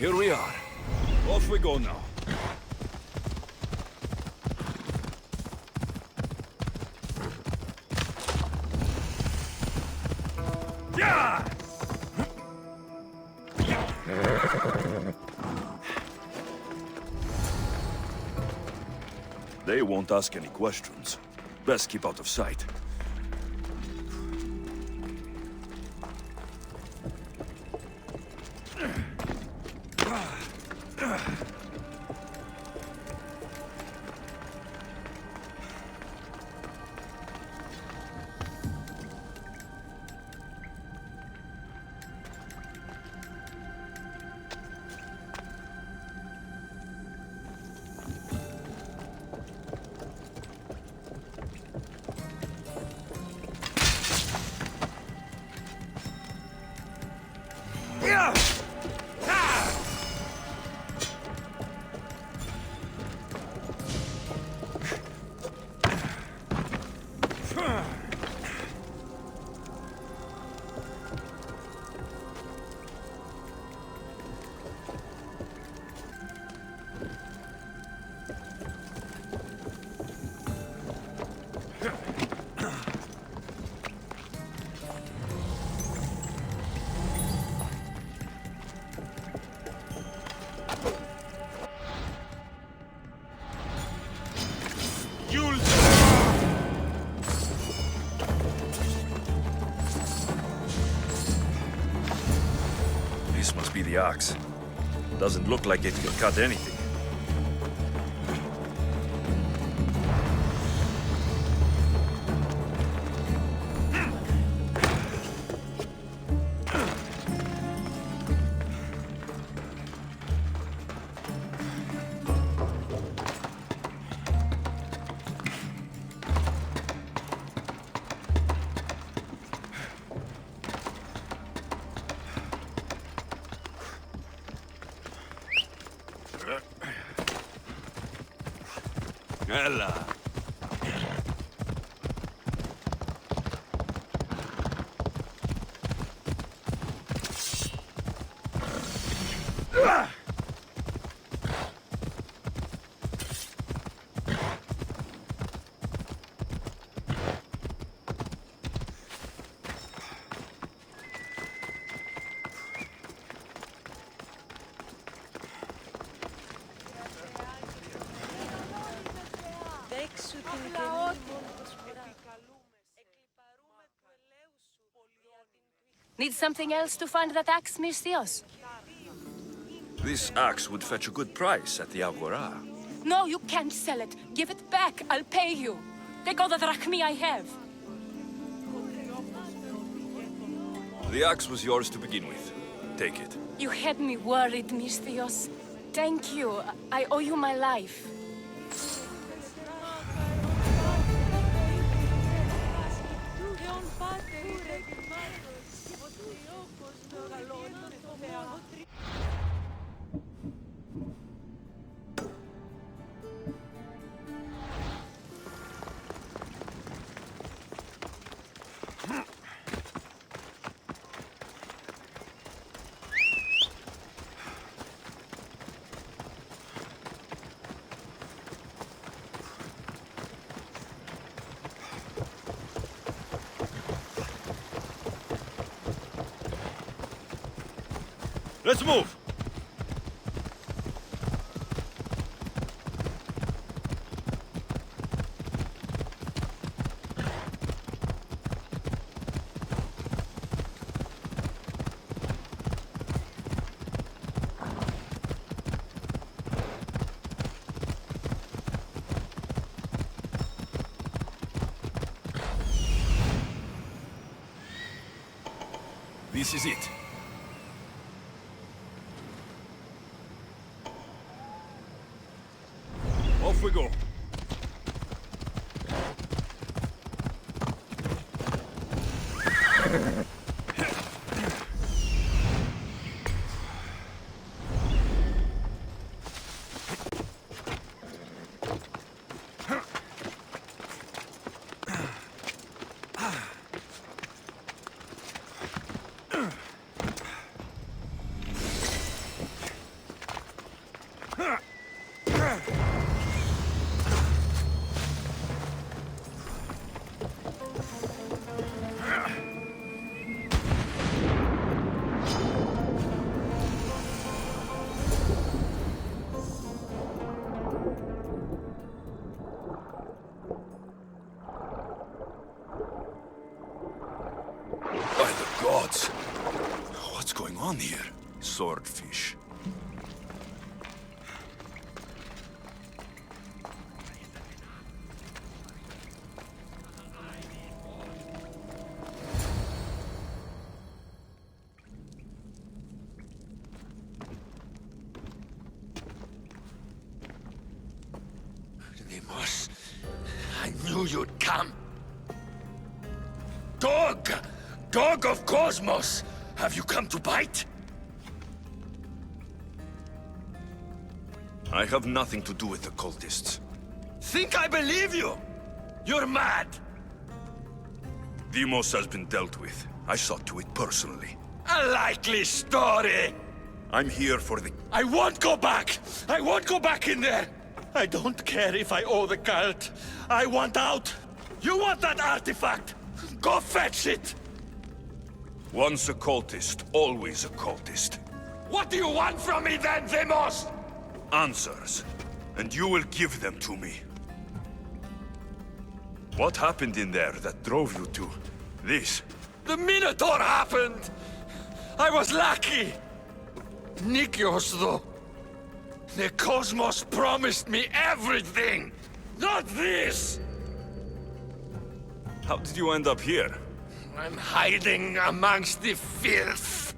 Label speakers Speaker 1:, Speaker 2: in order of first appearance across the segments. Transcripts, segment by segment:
Speaker 1: Here we are. Off we go now. Yeah! They won't ask any questions. Best keep out of sight. This must be the axe. Doesn't look like it can cut anything. Ella.
Speaker 2: Need something else to find that axe, Misthios?
Speaker 1: This axe would fetch a good price at the Agora.
Speaker 2: No, you can't sell it. Give it back. I'll pay you. Take all the drachmi I have.
Speaker 1: The axe was yours to begin with. Take it.
Speaker 2: You had me worried, Misthios. Thank you. I owe you my life.
Speaker 1: Let's move! This is it. Off we go. What's going on here? Swordfish.
Speaker 3: Deimos, I knew you'd come. Dog! Dog of Cosmos! Have you come to bite?
Speaker 1: I have nothing to do with the cultists.
Speaker 3: Think I believe you? You're mad!
Speaker 1: Deimos has been dealt with. I saw to it personally.
Speaker 3: A likely story!
Speaker 1: I'm here for the...
Speaker 3: I won't go back! I won't go back in there! I don't care if I owe the cult. I want out! You want that artifact? Go fetch it!
Speaker 1: Once a cultist, always a cultist.
Speaker 3: What do you want from me then, Deimos?
Speaker 1: Answers. And you will give them to me. What happened in there that drove you to this?
Speaker 3: The Minotaur happened! I was lucky! Nikios, though. The Cosmos promised me everything! Not this!
Speaker 1: How did you end up here?
Speaker 3: I'm hiding amongst the filth.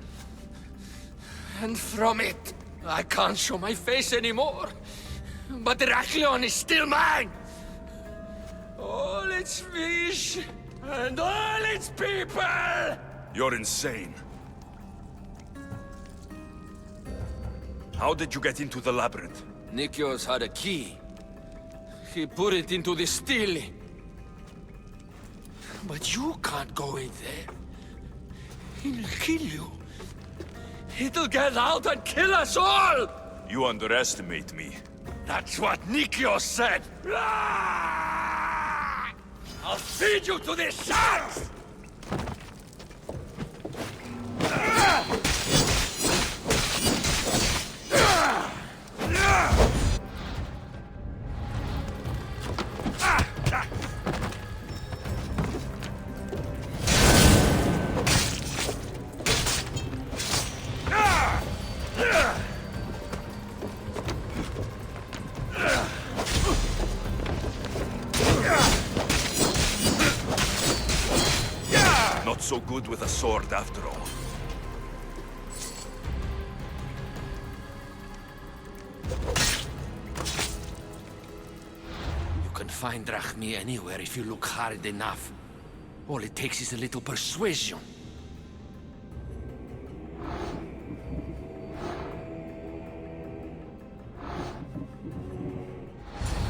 Speaker 3: And from it, I can't show my face anymore. But Heraklion is still mine! All its fish, and all its people!
Speaker 1: You're insane. How did you get into the labyrinth?
Speaker 3: Nikios had a key. He put it into the stele. But you can't go in there. He'll kill you. It'll get out and kill us all!
Speaker 1: You underestimate me.
Speaker 3: That's what Nikios said! Ah! I'll feed you to the sharks!
Speaker 1: Not so good with a sword after all.
Speaker 3: You can find Drachmi anywhere if you look hard enough. All it takes is a little persuasion.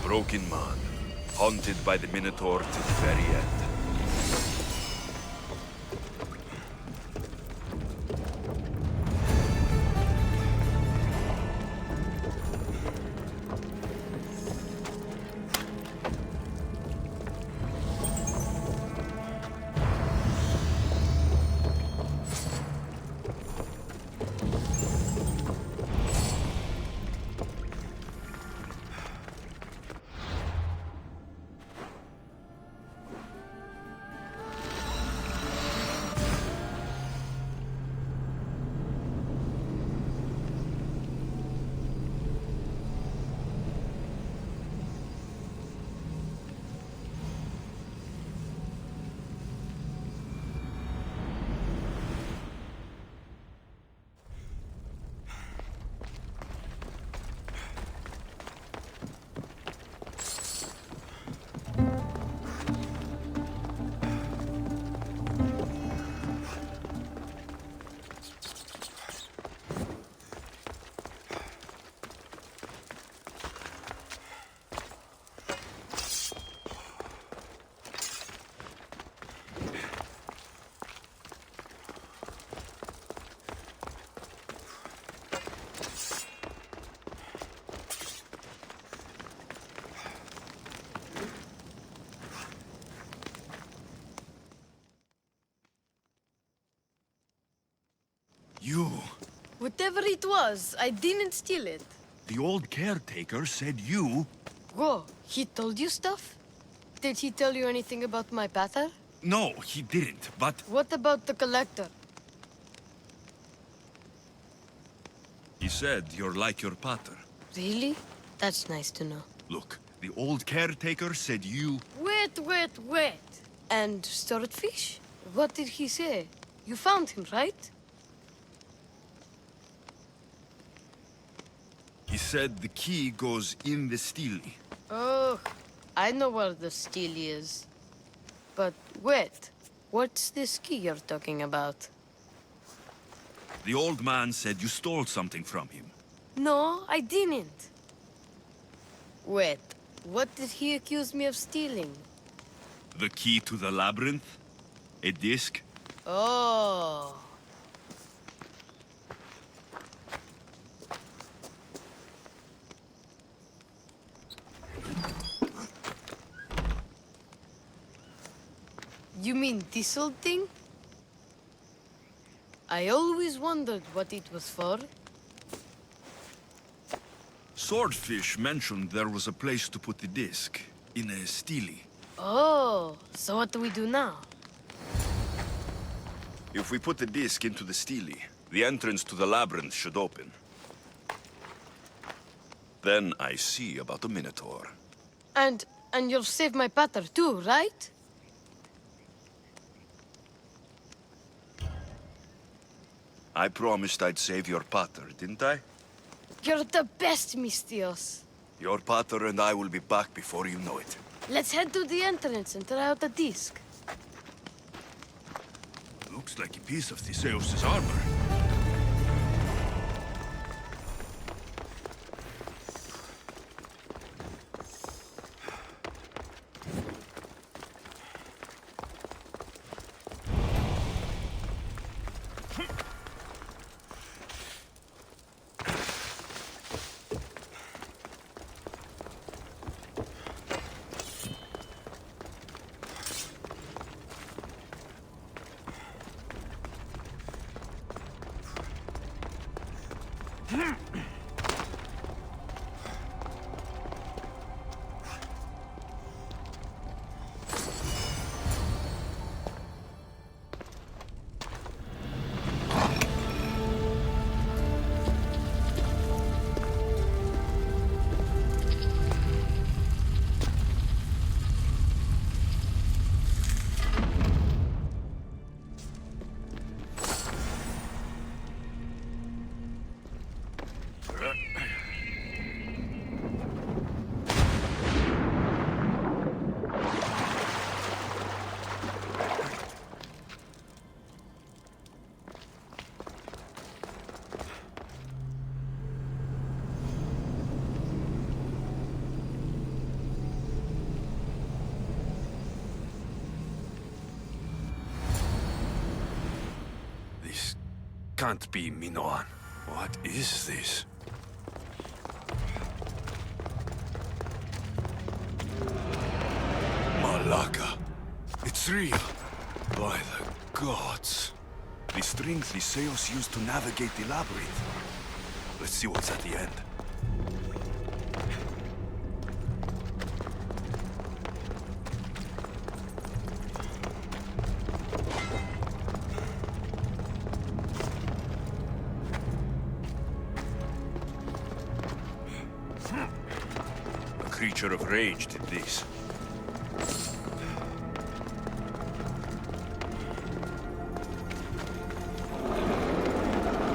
Speaker 1: Broken man, haunted by the Minotaur to the very end.
Speaker 4: You.
Speaker 5: Whatever it was, I didn't steal it.
Speaker 4: The old caretaker said you...
Speaker 5: Whoa, he told you stuff? Did he tell you anything about my pater?
Speaker 4: No, he didn't, but...
Speaker 5: What about the collector?
Speaker 4: He said you're like your pater.
Speaker 5: Really? That's nice to know.
Speaker 4: Look, the old caretaker said you...
Speaker 5: Wait. And stored fish? What did he say? You found him, right?
Speaker 4: He said the key goes in the stele.
Speaker 5: Oh, I know where the steel is. But wait, what's this key you're talking about?
Speaker 4: The old man said you stole something from him.
Speaker 5: No, I didn't. Wait, what did he accuse me of stealing?
Speaker 4: The key to the labyrinth? A disc?
Speaker 5: Oh. You mean this old thing? I always wondered what it was for.
Speaker 4: Swordfish mentioned there was a place to put the disc. In a stele.
Speaker 5: Oh, so what do we do now?
Speaker 1: If we put the disc into the stele, the entrance to the labyrinth should open. Then I see about the Minotaur.
Speaker 5: And you'll save my pater too, right?
Speaker 1: I promised I'd save your pater, didn't I?
Speaker 5: You're the best, Mistios.
Speaker 1: Your pater and I will be back before you know it.
Speaker 5: Let's head to the entrance and try out the disc.
Speaker 4: Looks like a piece of Theseus' armor.
Speaker 1: Can't be Minoan. What is this? Malaka. It's real. By the gods. The strings Theseus used to navigate the labyrinth. Let's see what's at the end. Creature of rage did this.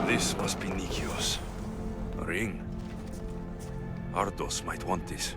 Speaker 1: This must be Nikios. A ring. Ardos might want this.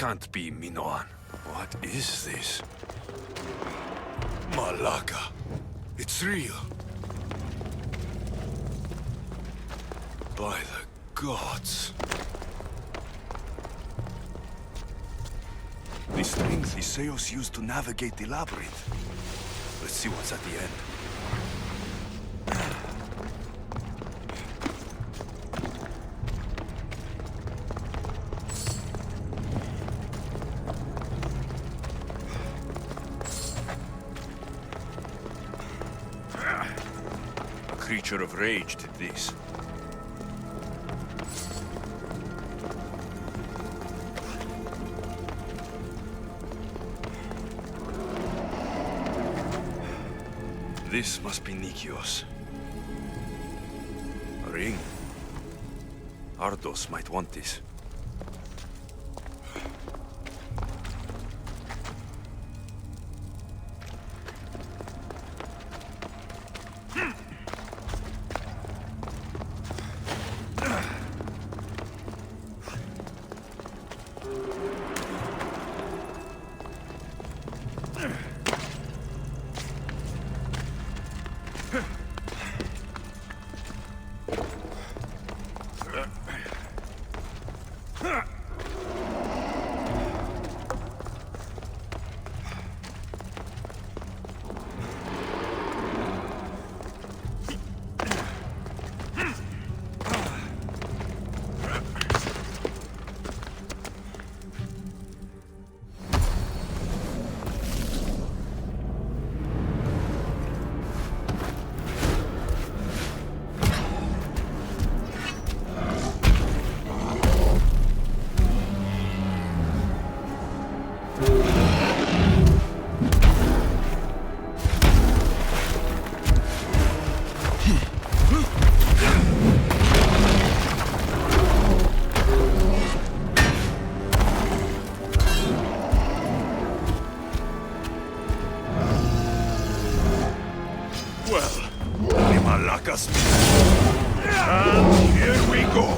Speaker 1: can't be Minoan. What is this? Malaka. It's real. By the gods. The strings Lyseos used to navigate the labyrinth. Let's see what's at the end. A creature of rage did this. This must be Nikios. A ring. Ardos might want this. And here we go.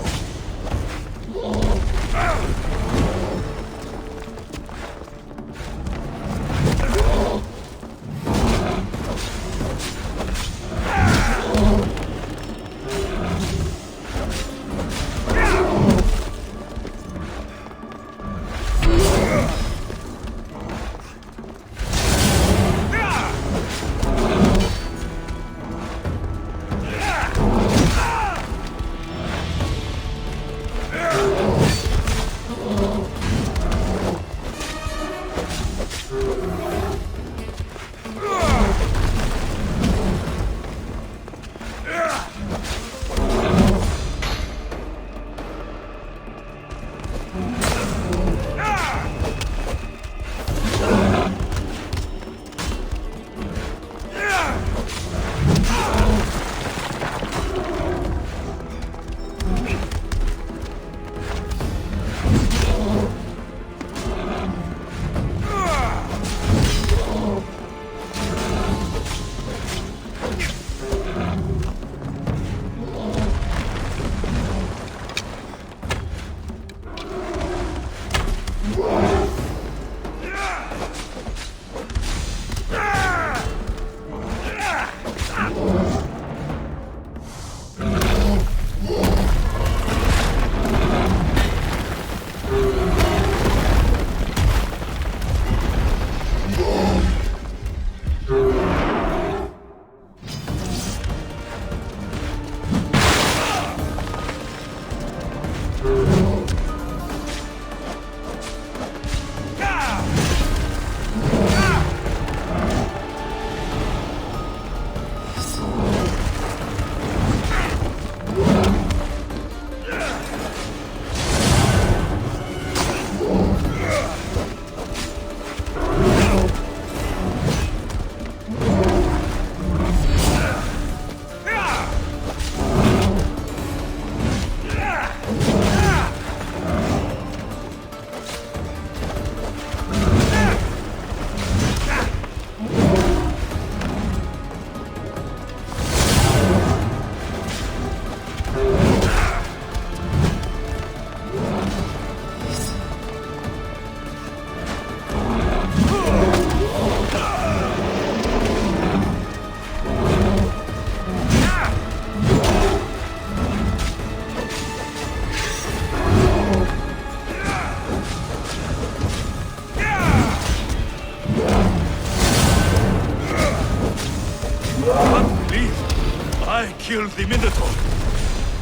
Speaker 1: killed the Minotaur.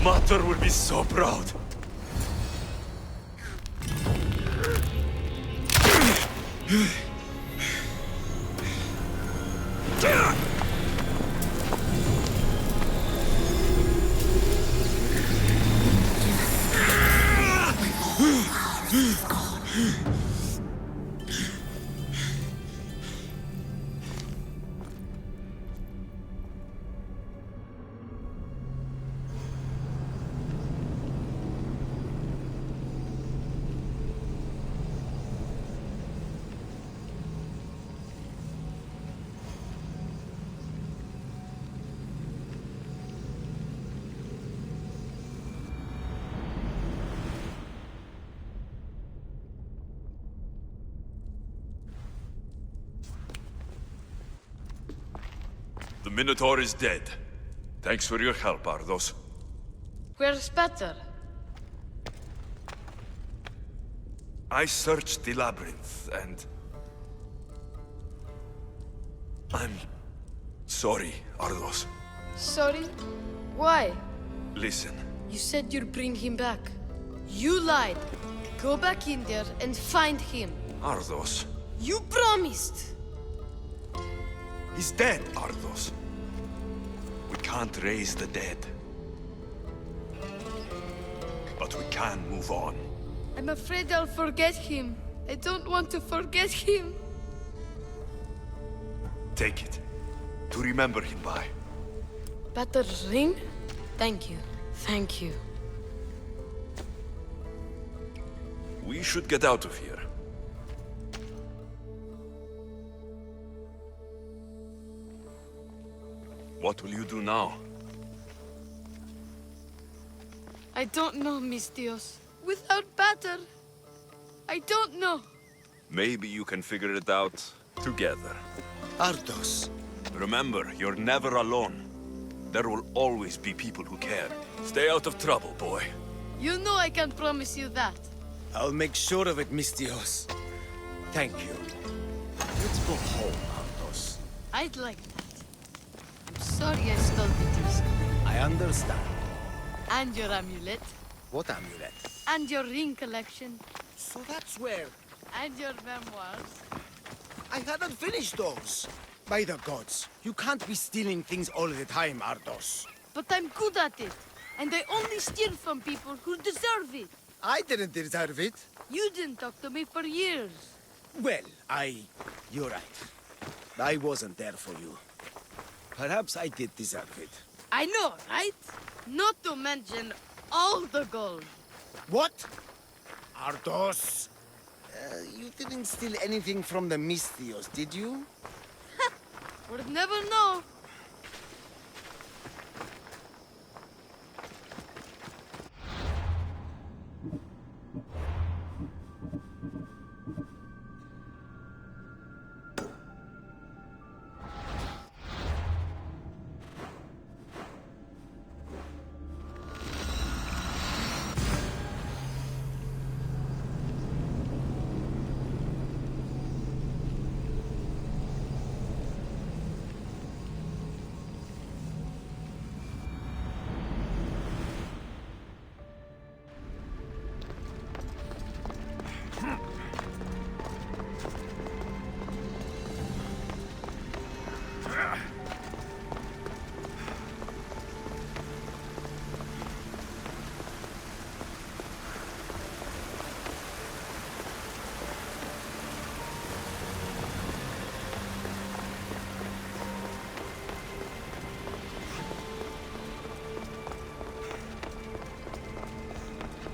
Speaker 1: Mater will be so proud. The Minotaur is dead. Thanks for your help, Ardos.
Speaker 5: Where's Peter?
Speaker 1: I searched the labyrinth, and... I'm... sorry, Ardos.
Speaker 5: Sorry? Why?
Speaker 1: Listen,
Speaker 5: You said you'd bring him back. You lied. Go back in there and find him.
Speaker 1: Ardos.
Speaker 5: You promised!
Speaker 1: He's dead, Ardos. We can't raise the dead. But we can move on.
Speaker 5: I'm afraid I'll forget him. I don't want to forget him.
Speaker 1: Take it. To remember him by.
Speaker 5: Peter's ring? Thank you. Thank you.
Speaker 1: We should get out of here. What will you do now?
Speaker 5: I don't know, Mistios. Without Peter, I don't know.
Speaker 1: Maybe you can figure it out together.
Speaker 6: Ardos.
Speaker 1: Remember, you're never alone. There will always be people who care. Stay out of trouble, boy.
Speaker 5: You know I can promise you that.
Speaker 6: I'll make sure of it, Mistios. Thank you. Let's go home, Ardos.
Speaker 5: I'd like that. I'm sorry I stole the disc.
Speaker 6: I understand.
Speaker 5: And your amulet.
Speaker 6: What amulet?
Speaker 5: And your ring collection.
Speaker 6: So that's where...
Speaker 5: And your memoirs.
Speaker 6: I hadn't finished those. By the gods, you can't be stealing things all the time, Ardos.
Speaker 5: But I'm good at it. And I only steal from people who deserve it.
Speaker 6: I didn't deserve it.
Speaker 5: You didn't talk to me for years.
Speaker 6: Well, you're right. I wasn't there for you. Perhaps I did deserve it.
Speaker 5: I know, right? Not to mention all the gold.
Speaker 6: What? Ardos? You didn't steal anything from the Mistios, did you?
Speaker 5: We'll never know.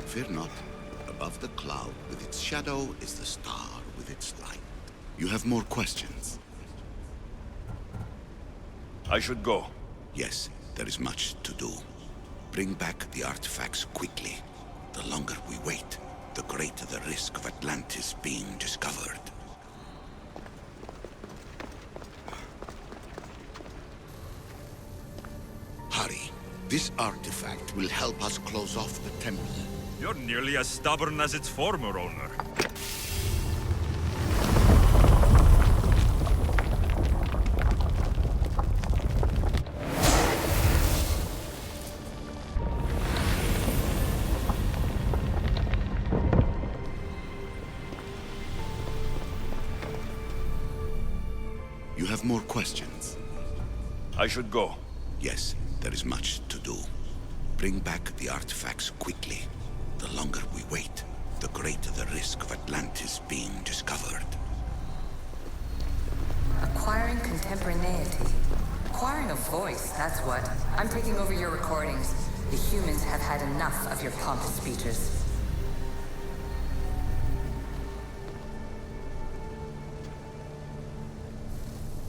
Speaker 7: Fear not. Above the cloud with its shadow is the star with its light. You have more questions?
Speaker 1: I should go.
Speaker 7: Yes, there is much to do. Bring back the artifacts quickly. The longer we wait, the greater the risk of Atlantis being discovered. Hurry. This artifact will help us close off the temple.
Speaker 4: You're nearly as stubborn as its former owner.
Speaker 7: have more questions?
Speaker 1: I should go.
Speaker 7: Yes, there is much to do. Bring back the artifacts quickly. The longer we wait, the greater the risk of Atlantis being discovered.
Speaker 8: Acquiring contemporaneity. Acquiring a voice, that's what. I'm taking over your recordings. The humans have had enough of your pompous speeches.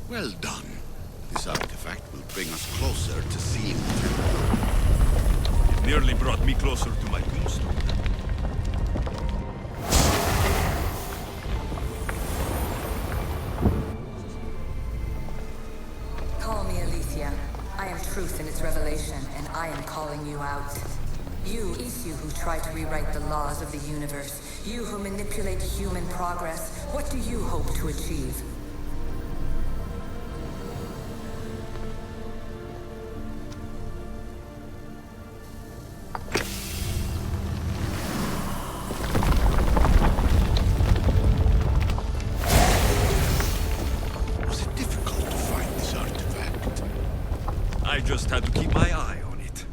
Speaker 7: Well done. This artifact will bring us closer to seeing the temple.
Speaker 4: It nearly brought me closer to my tombstone.
Speaker 8: Call me Aletheia. I am truth in its revelation, and I am calling you out. You, Isu, who try to rewrite the laws of the universe. You who manipulate human progress. What do you hope to achieve?
Speaker 7: Was it difficult to find this artifact?
Speaker 4: I just had to keep my eye on it.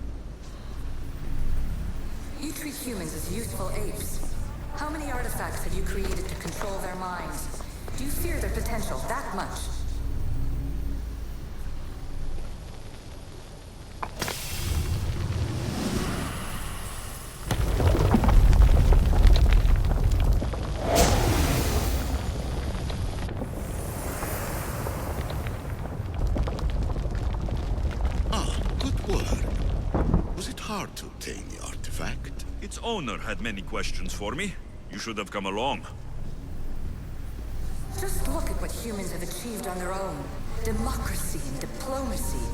Speaker 8: You treat humans as youthful apes. How many artifacts have you created to control their minds? Do you fear their potential that much?
Speaker 7: Ah, good work. Was it hard to obtain the artifact?
Speaker 4: Its owner had many questions for me. You should have come along.
Speaker 8: Just look at what humans have achieved on their own. Democracy and diplomacy.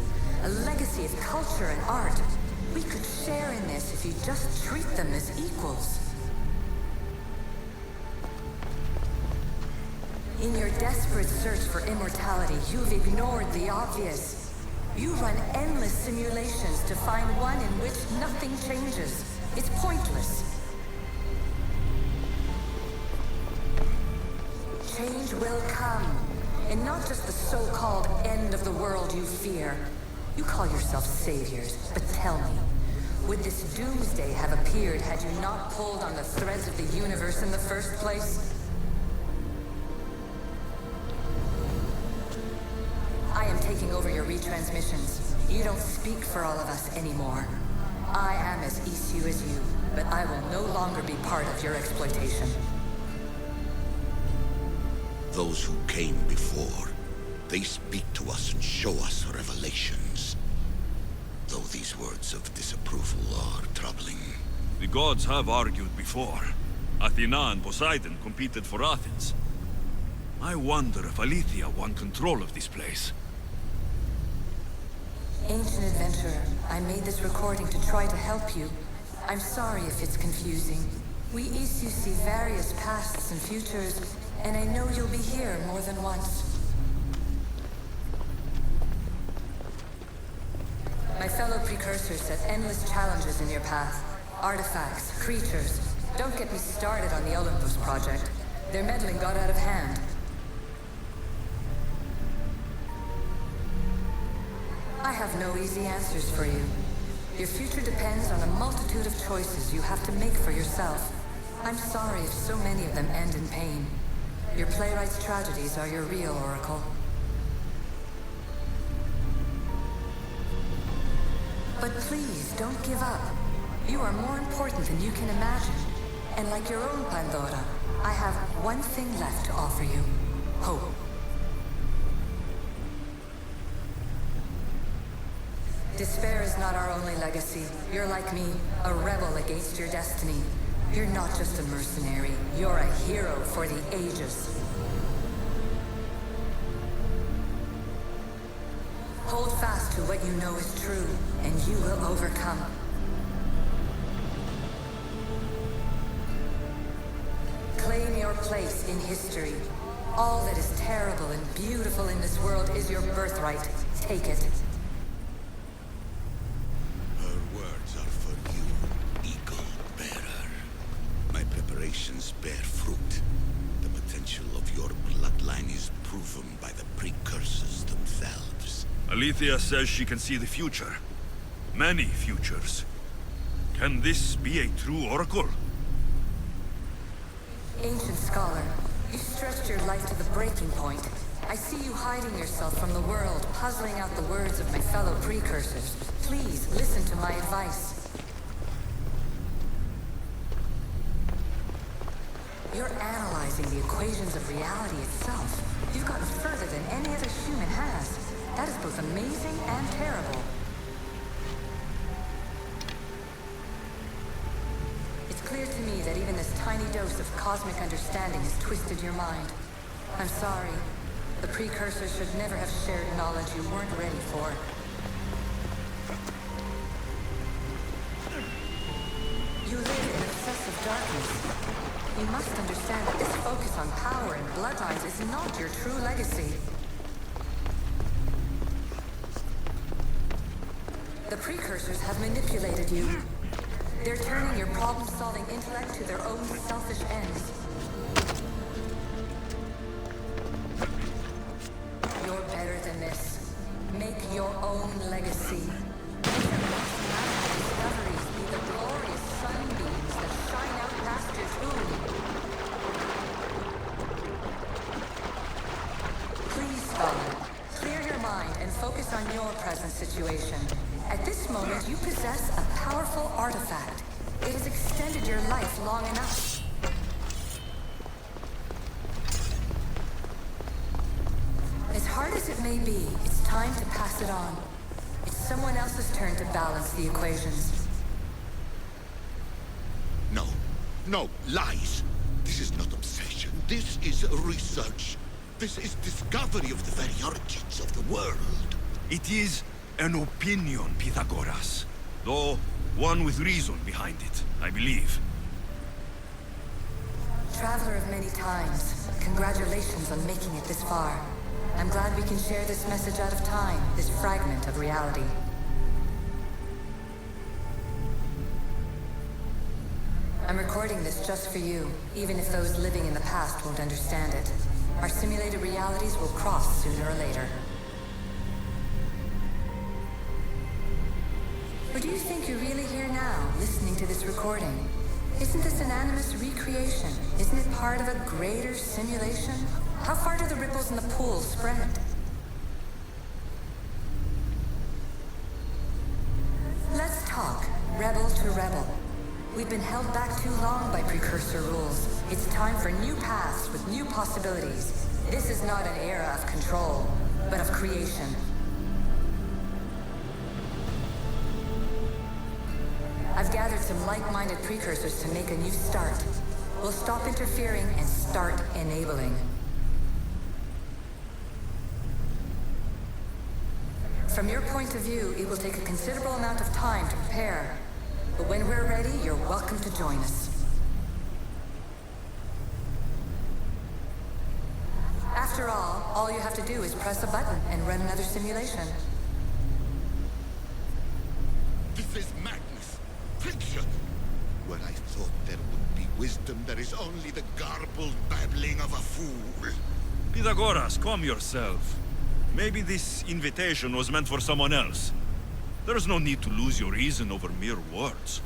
Speaker 8: A legacy of culture and art. We could share in this if you just treat them as equals. In your desperate search for immortality, you've ignored the obvious. You run endless simulations to find one in which nothing changes. It's pointless. Change will come, and not just the so-called end of the world you fear. You call yourself saviors, but tell me, would this doomsday have appeared had you not pulled on the threads of the universe in the first place? I am taking over your retransmissions. You don't speak for all of us anymore. I am as Isu as you, but I will no longer be part of your exploitation.
Speaker 7: Those who came before, they speak to us and show us revelations. Though these words of disapproval are troubling.
Speaker 4: The gods have argued before. Athena and Poseidon competed for Athens. I wonder if Aletheia won control of this place.
Speaker 8: Ancient adventurer, I made this recording to try to help you. I'm sorry if it's confusing. We Isu see various pasts and futures, and I know you'll be here more than once. My fellow precursors set endless challenges in your path. Artifacts, creatures. Don't get me started on the Olympus project. Their meddling got out of hand. I have no easy answers for you. Your future depends on a multitude of choices you have to make for yourself. I'm sorry if so many of them end in pain. Your playwright's tragedies are your real oracle. But please, don't give up. You are more important than you can imagine. And like your own Pandora, I have one thing left to offer you. Hope. Despair is not our only legacy. You're like me, a rebel against your destiny. You're not just a mercenary, you're a hero for the ages. Hold fast to what you know is true, and you will overcome. Claim your place in history. All that is terrible and beautiful in this world is your birthright. Take it.
Speaker 7: Her words are for you, Eagle Bearer. My preparations bear fruit. The potential of your bloodline is proven by the precursors
Speaker 4: Alethea says she can see the future. Many futures. Can this be a true oracle?
Speaker 8: Ancient scholar, you stretched your life to the breaking point. I see you hiding yourself from the world, puzzling out the words of my fellow precursors. Please, listen to my advice. You're analyzing the equations of reality itself. You've gotten further than any other human has. That is both amazing and terrible. It's clear to me that even this tiny dose of cosmic understanding has twisted your mind. I'm sorry. The precursors should never have shared knowledge you weren't ready for. You live in obsessive darkness. You must understand that this focus on power and bloodlines is not your true legacy. The precursors have manipulated you. They're turning your problem-solving intellect to their own selfish ends. You're better than this. Make your own legacy. Make your mathematical discoveries be the glorious sunbeams that shine out past your tomb. Please, scholar, clear your mind and focus on your present situation. At this moment, you possess a powerful artifact. It has extended your life long enough. As hard as it may be, it's time to pass it on. It's someone else's turn to balance the equations.
Speaker 7: No. No, lies. This is not obsession. This is research. This is discovery of the very origins of the world.
Speaker 4: It is an opinion, Pythagoras. Though, one with reason behind it, I believe.
Speaker 8: Traveler of many times, congratulations on making it this far. I'm glad we can share this message out of time, this fragment of reality. I'm recording this just for you, even if those living in the past won't understand it. Our simulated realities will cross sooner or later. Or do you think you're really here now, listening to this recording? Isn't this an animus recreation? Isn't it part of a greater simulation? How far do the ripples in the pool spread? Let's talk, rebel to rebel. We've been held back too long by precursor rules. It's time for new paths with new possibilities. This is not an era of control, but of creation. I've gathered some like-minded precursors to make a new start. We'll stop interfering and start enabling. From your point of view, it will take a considerable amount of time to prepare. But when we're ready, you're welcome to join us. After all you have to do is press a button and run another simulation.
Speaker 7: This is madness. Fiction. Where I thought there would be wisdom, there is only the garbled babbling of a fool.
Speaker 4: Pythagoras, calm yourself. Maybe this invitation was meant for someone else. There's no need to lose your reason over mere words.